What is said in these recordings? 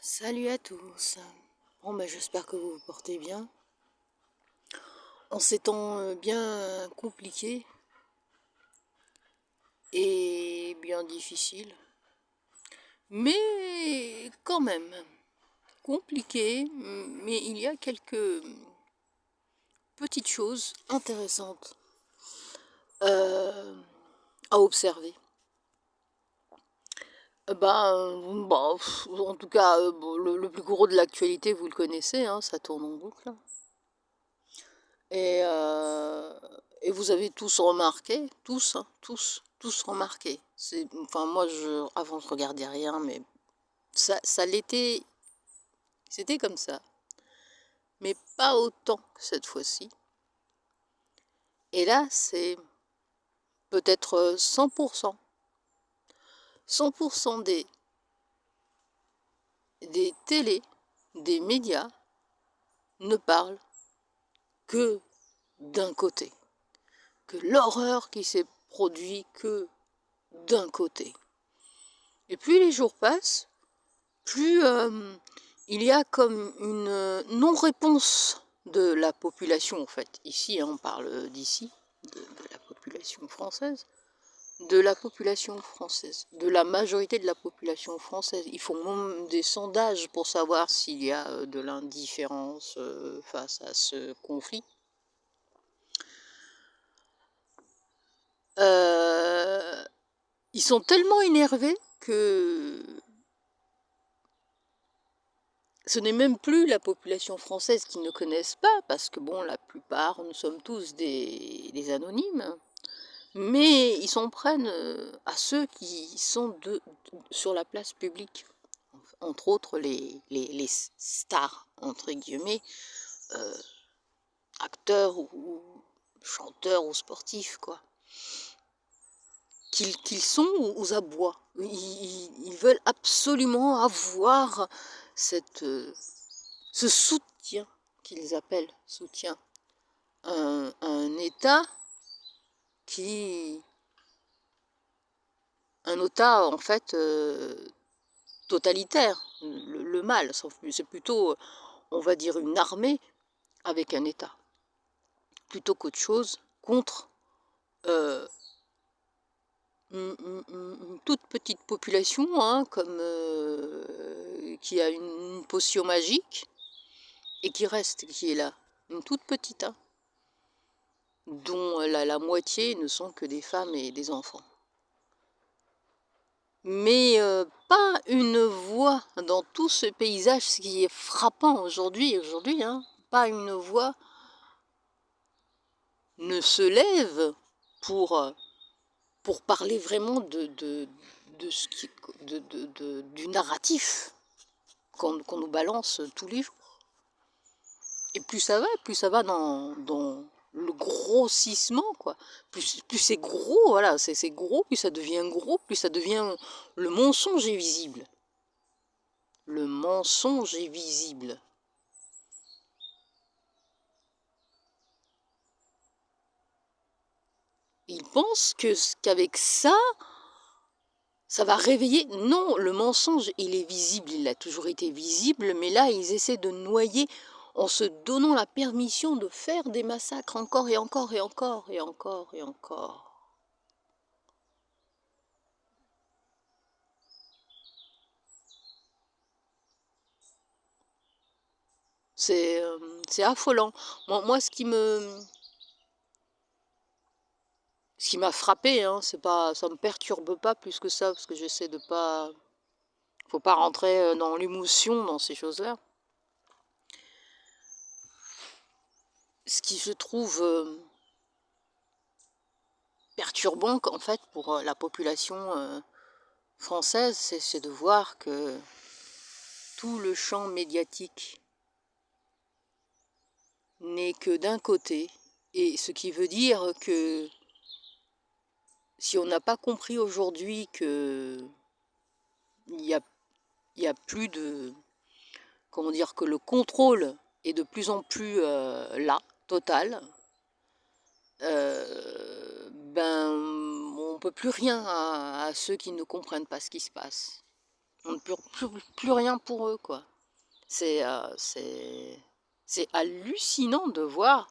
Salut à tous. Bon, j'espère que vous vous portez bien. En ces temps bien compliqués et bien difficiles, mais quand même compliqués, mais il y a quelques petites choses intéressantes euh, à observer. En tout cas, le plus gros de l'actualité, vous le connaissez, hein, ça tourne en boucle. Et, euh, et vous avez tous remarqué, tous, hein, tous remarqué. Enfin, moi, avant, je regardais rien, mais ça l'était, c'était comme ça. Mais pas autant que cette fois-ci. Et là, c'est peut-être 100%. 100% des télés, des médias ne parlent que d'un côté. Que l'horreur qui s'est produite que d'un côté. Et plus les jours passent, plus il y a comme une non-réponse de la population, en fait. Ici, hein, on parle d'ici, de la population française, de la majorité de la population française. Ils font même des sondages pour savoir s'il y a de l'indifférence face à ce conflit. Ils sont tellement énervés que ce n'est même plus la population française qui ne connaissent pas, parce que bon, la plupart, nous sommes tous des anonymes, mais ils s'en prennent à ceux qui sont sur la place publique, entre autres les stars, entre guillemets, acteurs ou chanteurs ou sportifs, quoi. Qu'ils sont aux abois. Ils veulent absolument avoir ce soutien qu'ils appellent soutien. Un État un État en fait totalitaire, le mal, c'est plutôt, on va dire, une armée avec un État, plutôt qu'autre chose, contre une toute petite population, hein, comme qui a une potion magique, et qui est là, une toute petite, hein, dont la moitié ne sont que des femmes et des enfants. Mais pas une voix dans tout ce paysage, ce qui est frappant aujourd'hui, hein, pas une voix ne se lève pour parler vraiment du narratif qu'on nous balance tous les jours. Et plus ça va dans le grossissement, quoi. Plus c'est gros, voilà, c'est gros, plus ça devient gros, plus ça devient... Le mensonge est visible. Le mensonge est visible. Ils pensent qu'avec ça va réveiller. Non, le mensonge, il est visible, il a toujours été visible, mais là, ils essaient de noyer en se donnant la permission de faire des massacres encore et encore et encore et encore et encore. C'est affolant. Moi, ce qui m'a frappé, hein, c'est pas, ça me perturbe pas plus que ça, parce que j'essaie de pas... Faut pas rentrer dans l'émotion, dans ces choses-là. Ce qui se trouve perturbant, en fait, pour la population française, c'est de voir que tout le champ médiatique n'est que d'un côté, et ce qui veut dire que si on n'a pas compris aujourd'hui que il y a plus de... Comment dire, que le contrôle est de plus en plus là, total, on ne peut plus rien à ceux qui ne comprennent pas ce qui se passe. On ne peut plus rien pour eux, quoi. C'est hallucinant de voir.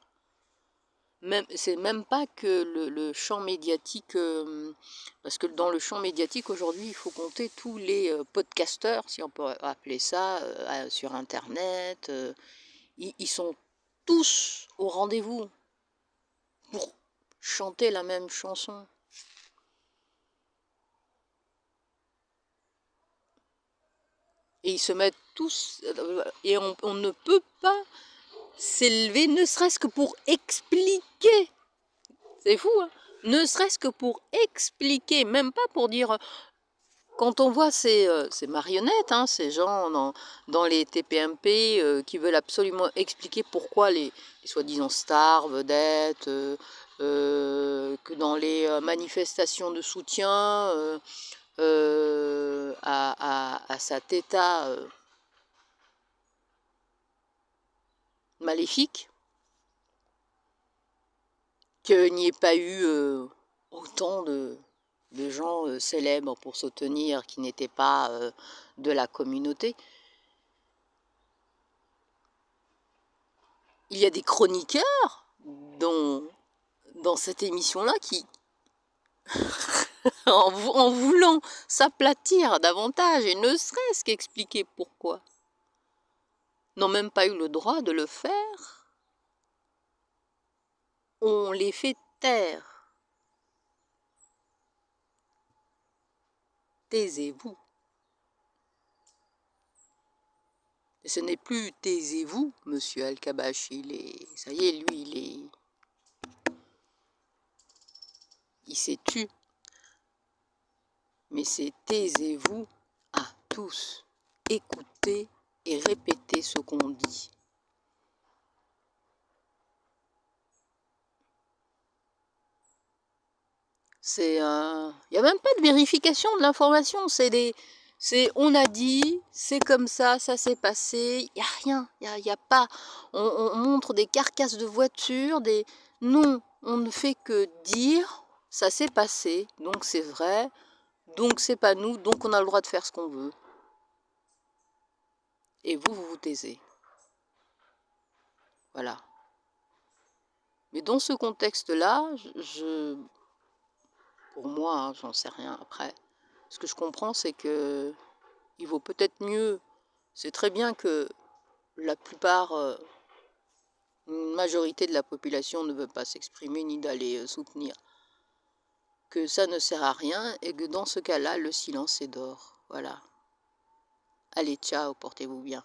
C'est même pas que le champ médiatique, parce que dans le champ médiatique aujourd'hui, il faut compter tous les podcasteurs, si on peut appeler ça, sur Internet. Ils sont tous au rendez-vous pour chanter la même chanson. Et ils se mettent tous, et on ne peut pas s'élever, ne serait-ce que pour expliquer. C'est fou, hein? Ne serait-ce que pour expliquer, même pas pour dire. Quand on voit ces marionnettes, hein, ces gens dans les TPMP qui veulent absolument expliquer pourquoi les soi-disant stars, vedettes, que dans les manifestations de soutien à cet état maléfique, qu'il n'y ait pas eu autant de gens célèbres pour soutenir qui n'étaient pas de la communauté. Il y a des chroniqueurs dans cette émission-là qui, en voulant s'aplatir davantage, et ne serait-ce qu'expliquer pourquoi, n'ont même pas eu le droit de le faire. On les fait taire. Taisez-vous. Et ce n'est plus taisez-vous, monsieur Al-Kabash. Ça y est, lui, il s'est tu. Mais c'est taisez-vous à tous. Écoutez et répétez ce qu'on dit. Il n'y a même pas de vérification de l'information. On a dit, c'est comme ça s'est passé. Il n'y a rien. Il y a pas. On montre des carcasses de voitures. Non, on ne fait que dire, ça s'est passé, donc c'est vrai, donc c'est pas nous, donc on a le droit de faire ce qu'on veut. Et vous vous taisez. Voilà. Mais dans ce contexte-là, pour moi, hein, j'en sais rien après. Ce que je comprends, c'est que il vaut peut-être mieux. C'est très bien que la plupart, une majorité de la population ne veut pas s'exprimer ni d'aller soutenir. Que ça ne sert à rien et que dans ce cas-là, le silence est d'or. Voilà. Allez, ciao, portez-vous bien.